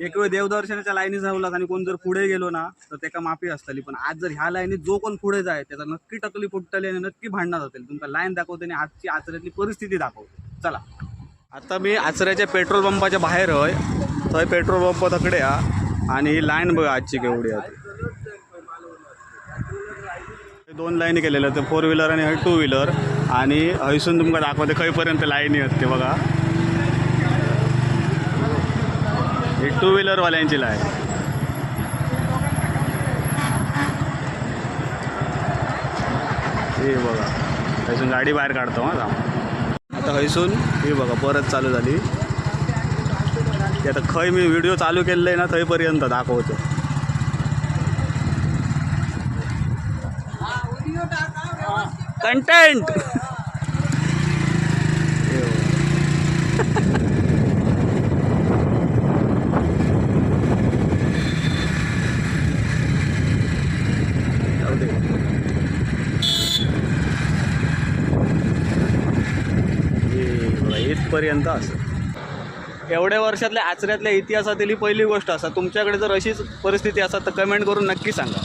एक वेळ देवदर्शनाच्या लाईनी जाऊलात आणि कोण जर पुढे गेलो ना तर त्याका माफी असतली, पण आज जर ह्या लाईनीत जो कोण पुढे जाय त्याचा नक्की टकली फुटतली आणि नक्की भांडणार होतील. तुमका लाईन दाखवते आणि आजची आचऱ्यातली परिस्थिती दाखवते. चला, आता मी आचऱ्याच्या पेट्रोल पंपाच्या बाहेर आहे. थंय पेट्रोल पंप तकडे आणि ही लाईन बघा आजची केवढी आहे. 2 लाईनी केलेल्या आहेत, 4 व्हीलर आणि 2 व्हीलर. आणि हयसून तुमका दाखवते खंयपर्यंत लाईनी आहेत ते बघा. ही 2 व्हीलरवाल्यांची लाईन. हे बघा हयसून गाडी बाहेर काढतो. हा आता हयसून हे बघा परत चालू झाली. ते आता खंय मी व्हिडिओ चालू केलेला आहे ना थंयपर्यंत दाखवतो. कंटेंट इथपर्यंत असं. एवढ्या वर्षातल्या आचऱ्यातल्या इतिहासातील ही पहिली गोष्ट असा. तुमच्याकडे जर अशीच परिस्थिती असतात तर कमेंट करून नक्की सांगा.